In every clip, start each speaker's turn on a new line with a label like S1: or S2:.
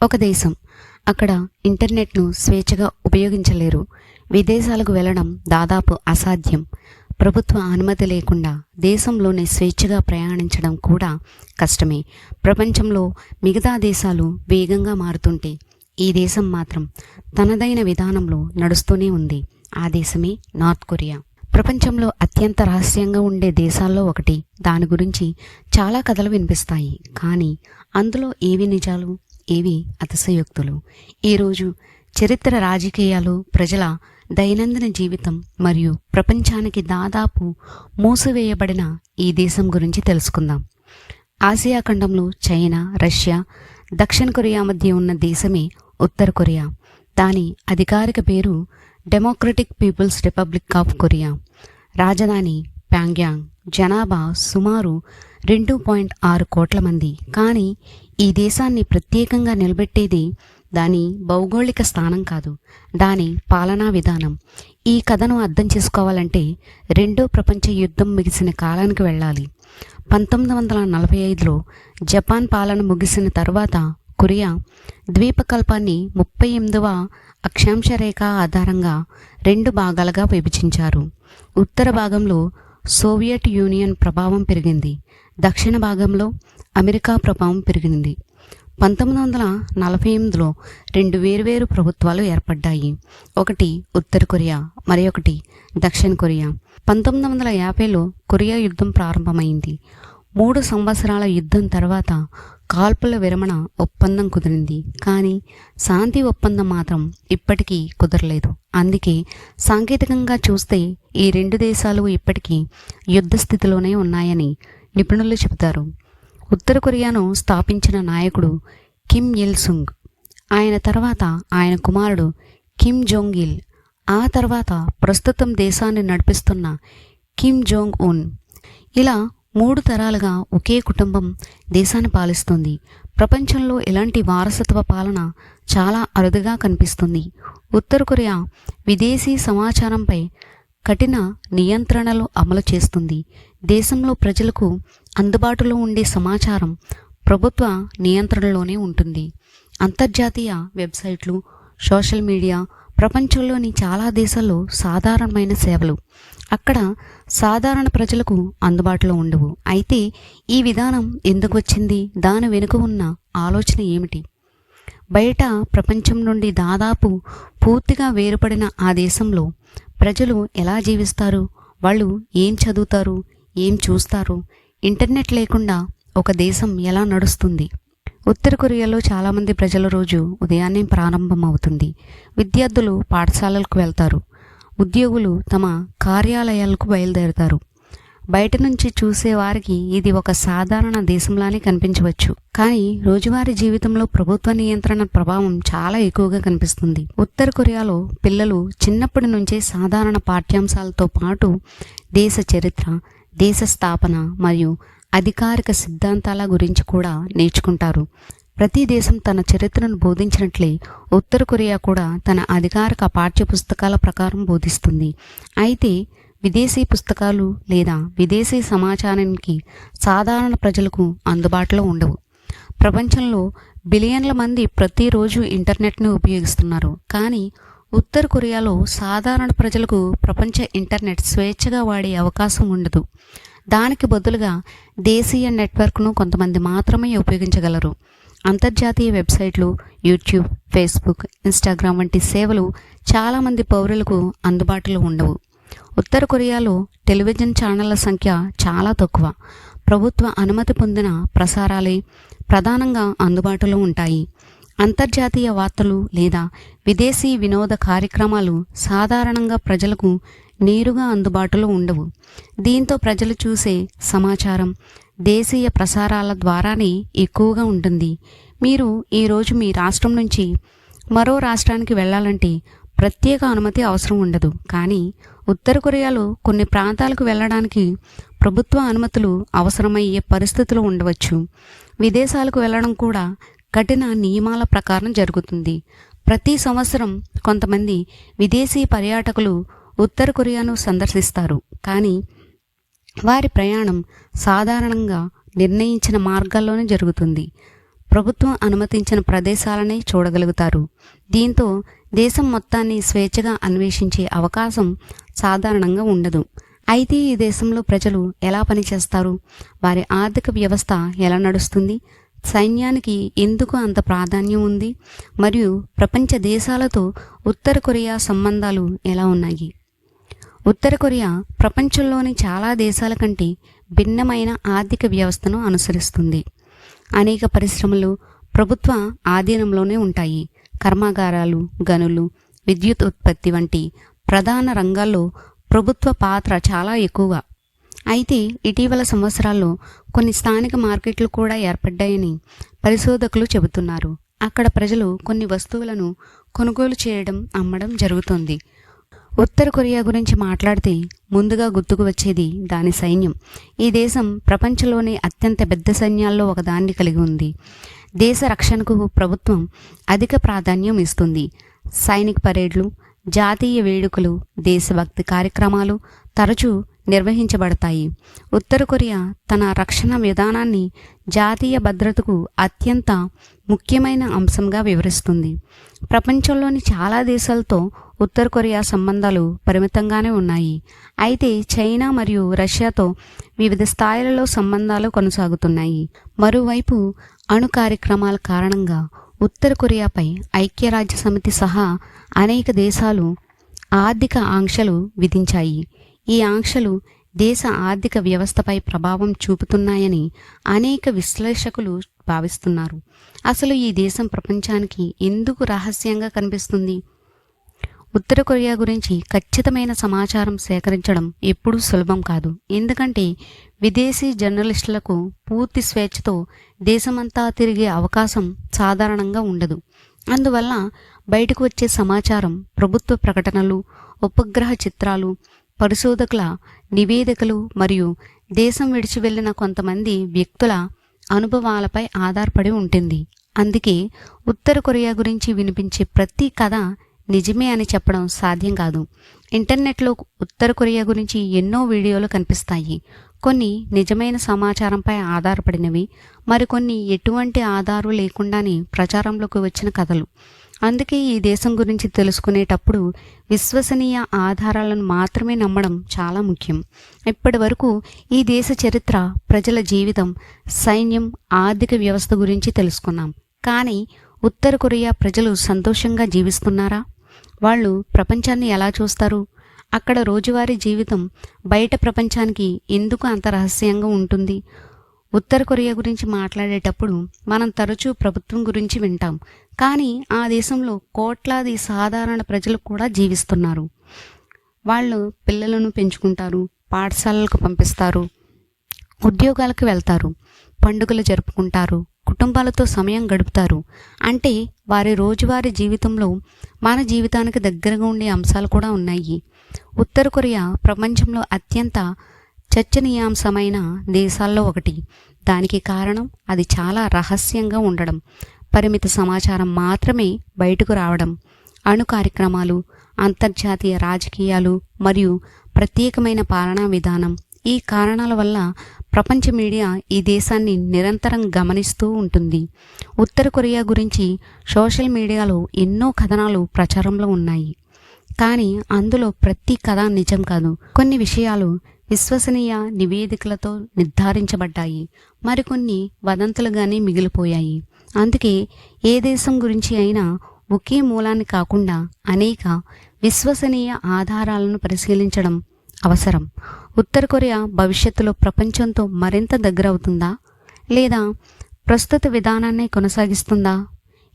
S1: ఒక దేశం. అక్కడ ఇంటర్నెట్ను స్వేచ్ఛగా ఉపయోగించలేరు. విదేశాలకు వెళ్ళడం దాదాపు అసాధ్యం. ప్రభుత్వ అనుమతి లేకుండా దేశంలోనే స్వేచ్ఛగా ప్రయాణించడం కూడా కష్టమే. ప్రపంచంలో మిగతా దేశాలు వేగంగా మారుతుంటే ఈ దేశం మాత్రం తనదైన విధానంలో నడుస్తూనే ఉంది. ఆ దేశమే నార్త్ కొరియా. ప్రపంచంలో అత్యంత రహస్యంగా ఉండే దేశాల్లో ఒకటి. దాని గురించి చాలా కథలు వినిపిస్తాయి, కానీ అందులో ఏవి నిజాలు, ఏవి అతిశయోక్తులు? ఈరోజు చరిత్ర, రాజకీయాలు, ప్రజల దైనందిన జీవితం మరియు ప్రపంచానికి దాదాపు మూసివేయబడిన ఈ దేశం గురించి తెలుసుకుందాం. ఆసియా ఖండంలో చైనా, రష్యా, దక్షిణ కొరియా మధ్య ఉన్న దేశమే ఉత్తర కొరియా. దాని అధికారిక పేరు Democratic People's Republic of Korea. రాజధాని ప్యాంగ్యాంగ్. జనాభా సుమారు 2.6 కోట్ల మంది. కానీ ఈ దేశాన్ని ప్రత్యేకంగా నిలబెట్టేది దాని భౌగోళిక స్థానం కాదు, దాని పాలనా విధానం. ఈ కథను అర్థం చేసుకోవాలంటే రెండో ప్రపంచ యుద్ధం ముగిసిన కాలానికి వెళ్ళాలి. 1945లో జపాన్ పాలన ముగిసిన తర్వాత కొరియా ద్వీపకల్పాన్ని 38వ అక్షాంశ రేఖ ఆధారంగా 2 భాగాలుగా విభజించారు. ఉత్తర భాగంలో సోవియట్ యూనియన్ ప్రభావం పెరిగింది, దక్షిణ భాగంలో అమెరికా ప్రభావం పెరిగింది. 1948లో 2 వేర్వేరు ప్రభుత్వాలు ఏర్పడ్డాయి. ఒకటి ఉత్తర కొరియా, మరి ఒకటి దక్షిణ కొరియా. 1950లో కొరియా యుద్ధం ప్రారంభమైంది. 3 సంవత్సరాల యుద్ధం తర్వాత కాల్పుల విరమణ ఒప్పందం కుదిరింది, కానీ శాంతి ఒప్పందం మాత్రం ఇప్పటికీ కుదరలేదు. అందుకే సాంకేతికంగా చూస్తే ఈ 2 దేశాలు ఇప్పటికీ యుద్ధ స్థితిలోనే ఉన్నాయని నిపుణులు చెబుతారు. ఉత్తర కొరియాను స్థాపించిన నాయకుడు కిమ్ ఇల్ సుంగ్. ఆయన తర్వాత ఆయన కుమారుడు కిమ్ జోంగ్ ఇల్. ఆ తర్వాత ప్రస్తుతం దేశాన్ని నడిపిస్తున్న కిమ్ జోంగ్ ఉన్. ఇలా 3 తరాలుగా ఒకే కుటుంబం దేశాన్ని పాలిస్తుంది. ప్రపంచంలో ఇలాంటి వారసత్వ పాలన చాలా అరుదుగా కనిపిస్తుంది. ఉత్తర కొరియా విదేశీ సమాచారంపై కఠిన నియంత్రణలు అమలు చేస్తుంది. దేశంలో ప్రజలకు అందుబాటులో ఉండే సమాచారం ప్రభుత్వ నియంత్రణలోనే ఉంటుంది. అంతర్జాతీయ వెబ్సైట్లు, సోషల్ మీడియా ప్రపంచంలోని చాలా దేశాల్లో సాధారణమైన సేవలు అక్కడ సాధారణ ప్రజలకు అందుబాటులో ఉండవు. అయితే ఈ విధానం ఎందుకు వచ్చింది? దాని వెనుక ఉన్న ఆలోచన ఏమిటి? బయట ప్రపంచం నుండి దాదాపు పూర్తిగా వేరుపడిన ఆ దేశంలో ప్రజలు ఎలా జీవిస్తారు? వాళ్ళు ఏం చదువుతారు, ఏం చూస్తారు? ఇంటర్నెట్ లేకుండా ఒక దేశం ఎలా నడుస్తుంది? ఉత్తర కొరియాలో చాలామంది ప్రజల రోజు ఉదయాన్నే ప్రారంభం అవుతుంది. విద్యార్థులు పాఠశాలలకు వెళ్తారు, ఉద్యోగులు తమ కార్యాలయాలకు బయలుదేరుతారు. బయట నుంచి చూసే వారికి ఇది ఒక సాధారణ దేశంలానే కనిపించవచ్చు, కానీ రోజువారీ జీవితంలో ప్రభుత్వ నియంత్రణ ప్రభావం చాలా ఎక్కువగా కనిపిస్తుంది. ఉత్తర కొరియాలో పిల్లలు చిన్నప్పటి నుంచే సాధారణ పాఠ్యాంశాలతో పాటు దేశ చరిత్ర, దేశ స్థాపన మరియు అధికారిక సిద్ధాంతాల గురించి కూడా నేర్చుకుంటారు. ప్రతి దేశం తన చరిత్రను బోధించినట్లే ఉత్తర కొరియా కూడా తన అధికారిక పాఠ్య పుస్తకాల ప్రకారం బోధిస్తుంది. అయితే విదేశీ పుస్తకాలు లేదా విదేశీ సమాచారానికి సాధారణ ప్రజలకు అందుబాటులో ఉండవు. ప్రపంచంలో బిలియన్ల మంది ప్రతిరోజు ఇంటర్నెట్ను ఉపయోగిస్తున్నారు, కానీ ఉత్తర కొరియాలో సాధారణ ప్రజలకు ప్రపంచ ఇంటర్నెట్ స్వేచ్ఛగా వాడే అవకాశం ఉండదు. దానికి బదులుగా దేశీయ నెట్వర్క్ను కొంతమంది మాత్రమే ఉపయోగించగలరు. అంతర్జాతీయ వెబ్సైట్లు, యూట్యూబ్, ఫేస్బుక్, ఇన్స్టాగ్రామ్ వంటి సేవలు చాలామంది పౌరులకు అందుబాటులో ఉండవు. ఉత్తర కొరియాలో టెలివిజన్ ఛానళ్ల సంఖ్య చాలా తక్కువ. ప్రభుత్వ అనుమతి పొందిన ప్రసారాలే ప్రధానంగా అందుబాటులో ఉంటాయి. అంతర్జాతీయ వార్తలు లేదా విదేశీ వినోద కార్యక్రమాలు సాధారణంగా ప్రజలకు నేరుగా అందుబాటులో ఉండవు. దీంతో ప్రజలు చూసే సమాచారం దేశీయ ప్రసారాల ద్వారానే ఎక్కువగా ఉంటుంది. మీరు ఈరోజు మీ రాష్ట్రం నుంచి మరో రాష్ట్రానికి వెళ్ళాలంటే ప్రత్యేక అనుమతి అవసరం ఉండదు, కానీ ఉత్తర కొరియాలో కొన్ని ప్రాంతాలకు వెళ్ళడానికి ప్రభుత్వ అనుమతులు అవసరమయ్యే పరిస్థితులు ఉండవచ్చు. విదేశాలకు వెళ్ళడం కూడా కఠిన నియమాల ప్రకారం జరుగుతుంది. ప్రతి సంవత్సరం కొంతమంది విదేశీ పర్యాటకులు ఉత్తర కొరియాను సందర్శిస్తారు, కానీ వారి ప్రయాణం సాధారణంగా నిర్ణయించిన మార్గాల్లోనే జరుగుతుంది. ప్రభుత్వం అనుమతించిన ప్రదేశాలనే చూడగలుగుతారు. దీంతో దేశం మొత్తాన్ని స్వేచ్ఛగా అన్వేషించే అవకాశం సాధారణంగా ఉండదు. అయితే ఈ దేశంలో ప్రజలు ఎలా పనిచేస్తారు, వారి ఆర్థిక వ్యవస్థ ఎలా నడుస్తుంది, సైన్యానికి ఎందుకు అంత ప్రాధాన్యం ఉంది, మరియు ప్రపంచ దేశాలతో ఉత్తర కొరియా సంబంధాలు ఎలా ఉన్నాయి. ఉత్తర కొరియా ప్రపంచంలోని చాలా దేశాల కంటే భిన్నమైన ఆర్థిక వ్యవస్థను అనుసరిస్తుంది. అనేక పరిశ్రమలు ప్రభుత్వ ఆధీనంలోనే ఉంటాయి. కర్మాగారాలు, గనులు, విద్యుత్ ఉత్పత్తి వంటి ప్రధాన రంగాల్లో ప్రభుత్వ పాత్ర చాలా ఎక్కువ. అయితే ఇటీవల సంవత్సరాల్లో కొన్ని స్థానిక మార్కెట్లు కూడా ఏర్పడ్డాయని పరిశోధకులు చెబుతున్నారు. అక్కడ ప్రజలు కొన్ని వస్తువులను కొనుగోలు చేయడం, అమ్మడం జరుగుతుంది. ఉత్తర కొరియా గురించి మాట్లాడితే ముందుగా గుర్తుకు వచ్చేది దాని సైన్యం. ఈ దేశం ప్రపంచంలోని అత్యంత పెద్ద సైన్యాల్లో ఒకదాన్ని కలిగి ఉంది. దేశ రక్షణకు ప్రభుత్వం అధిక ప్రాధాన్యం ఇస్తుంది. సైనిక పరేడ్లు, జాతీయ వేడుకలు, దేశభక్తి కార్యక్రమాలు తరచూ నిర్వహించబడతాయి. ఉత్తర కొరియా తన రక్షణ విధానాన్ని జాతీయ భద్రతకు అత్యంత ముఖ్యమైన అంశంగా వివరిస్తుంది. ప్రపంచంలోని చాలా దేశాలతో ఉత్తర కొరియా సంబంధాలు పరిమితంగానే ఉన్నాయి. అయితే చైనా మరియు రష్యాతో వివిధ స్థాయిలలో సంబంధాలు కొనసాగుతున్నాయి. మరోవైపు అణు కార్యక్రమాల కారణంగా ఉత్తర కొరియాపై ఐక్యరాజ్య సమితి సహా అనేక దేశాలు ఆర్థిక ఆంక్షలు విధించాయి. ఈ ఆంక్షలు దేశ ఆర్థిక వ్యవస్థపై ప్రభావం చూపుతున్నాయని అనేక విశ్లేషకులు భావిస్తున్నారు. అసలు ఈ దేశం ప్రపంచానికి ఎందుకు రహస్యంగా కనిపిస్తుంది? ఉత్తర కొరియా గురించి ఖచ్చితమైన సమాచారం సేకరించడం ఎప్పుడూ సులభం కాదు. ఎందుకంటే విదేశీ జర్నలిస్టులకు పూర్తి స్వేచ్ఛతో దేశమంతా తిరిగే అవకాశం సాధారణంగా ఉండదు. అందువల్ల బయటకు వచ్చే సమాచారం ప్రభుత్వ ప్రకటనలు, ఉపగ్రహ చిత్రాలు, పరిశోధకుల నివేదికలు మరియు దేశం విడిచి వెళ్ళిన కొంతమంది వ్యక్తుల అనుభవాలపై ఆధారపడి ఉంటుంది. అందుకే ఉత్తర కొరియా గురించి వినిపించే ప్రతి కథ నిజమే అని చెప్పడం సాధ్యం కాదు. ఇంటర్నెట్లో ఉత్తర కొరియా గురించి ఎన్నో వీడియోలు కనిపిస్తాయి. కొన్ని నిజమైన సమాచారంపై ఆధారపడినవి, మరికొన్ని ఎటువంటి ఆధారం లేకుండానే ప్రచారంలోకి వచ్చిన కథలు. అందుకే ఈ దేశం గురించి తెలుసుకునేటప్పుడు విశ్వసనీయ ఆధారాలను మాత్రమే నమ్మడం చాలా ముఖ్యం. ఇప్పటి వరకు ఈ దేశ చరిత్ర, ప్రజల జీవితం, సైన్యం, ఆర్థిక వ్యవస్థ గురించి తెలుసుకున్నాం. కానీ ఉత్తర కొరియా ప్రజలు సంతోషంగా జీవిస్తున్నారా? వాళ్ళు ప్రపంచాన్ని ఎలా చూస్తారు? అక్కడ రోజువారీ జీవితం బయట ప్రపంచానికి ఎందుకు అంత రహస్యంగా ఉంటుంది? ఉత్తర కొరియా గురించి మాట్లాడేటప్పుడు మనం తరచూ ప్రభుత్వం గురించి వింటాం. కానీ ఆ దేశంలో కోట్లాది సాధారణ ప్రజలు కూడా జీవిస్తున్నారు. వాళ్ళు పిల్లలను పెంచుకుంటారు, పాఠశాలలకు పంపిస్తారు, ఉద్యోగాలకు వెళ్తారు, పండుగలు జరుపుకుంటారు, కుటుంబాలతో సమయం గడుపుతారు. అంటే వారి రోజువారీ జీవితంలో మన జీవితానికి దగ్గరగా ఉండే అంశాలు కూడా ఉన్నాయి. ఉత్తర కొరియా ప్రపంచంలో అత్యంత చర్చనీయాంశమైన దేశాల్లో ఒకటి. దానికి కారణం అది చాలా రహస్యంగా ఉండడం, పరిమిత సమాచారం మాత్రమే బయటకు రావడం, అణు కార్యక్రమాలు, అంతర్జాతీయ రాజకీయాలు మరియు ప్రత్యేకమైన పాలనా విధానం. ఈ కారణాల వల్ల ప్రపంచ మీడియా ఈ దేశాన్ని నిరంతరం గమనిస్తూ ఉంటుంది. ఉత్తర కొరియా గురించి సోషల్ మీడియాలో ఎన్నో కథనాలు ప్రచారంలో ఉన్నాయి. కానీ అందులో ప్రతి కథ నిజం కాదు. కొన్ని విషయాలు విశ్వసనీయ నివేదికలతో నిర్ధారించబడ్డాయి, మరికొన్ని వదంతులుగానే మిగిలిపోయాయి. అందుకే ఏ దేశం గురించి అయినా ఒకే మూలాన్ని కాకుండా అనేక విశ్వసనీయ ఆధారాలను పరిశీలించడం అవసరం. ఉత్తర కొరియా భవిష్యత్తులో ప్రపంచంతో మరింత దగ్గరవుతుందా, లేదా ప్రస్తుత విధానాన్ని కొనసాగిస్తుందా?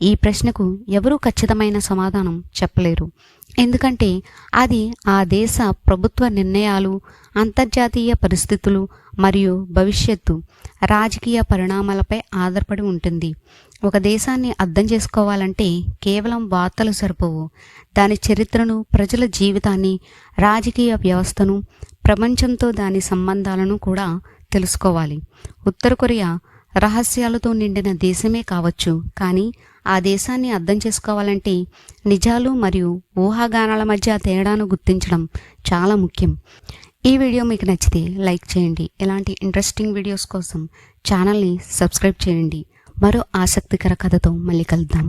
S1: ఈ ప్రశ్నకు ఎవరూ ఖచ్చితమైన సమాధానం చెప్పలేరు. ఎందుకంటే అది ఆ దేశ ప్రభుత్వ నిర్ణయాలు, అంతర్జాతీయ పరిస్థితులు మరియు భవిష్యత్తు రాజకీయ పరిణామాలపై ఆధారపడి ఉంటుంది. ఒక దేశాన్ని అర్థం చేసుకోవాలంటే కేవలం వార్తలు సరిపోవు. దాని చరిత్రను, ప్రజల జీవితాన్ని, రాజకీయ వ్యవస్థను, ప్రపంచంతో దాని సంబంధాలను కూడా తెలుసుకోవాలి. ఉత్తర కొరియా రహస్యాలతో నిండిన దేశమే కావచ్చు, కానీ ఆ దేశాన్ని అర్థం చేసుకోవాలంటే నిజాలు మరియు ఊహాగానాల మధ్య తేడాను గుర్తించడం చాలా ముఖ్యం. ఈ వీడియో మీకు నచ్చితే లైక్ చేయండి. ఇలాంటి ఇంట్రెస్టింగ్ వీడియోస్ కోసం ఛానల్ని సబ్స్క్రైబ్ చేయండి. మరో ఆసక్తికర కథతో మళ్ళీ కలుద్దాం.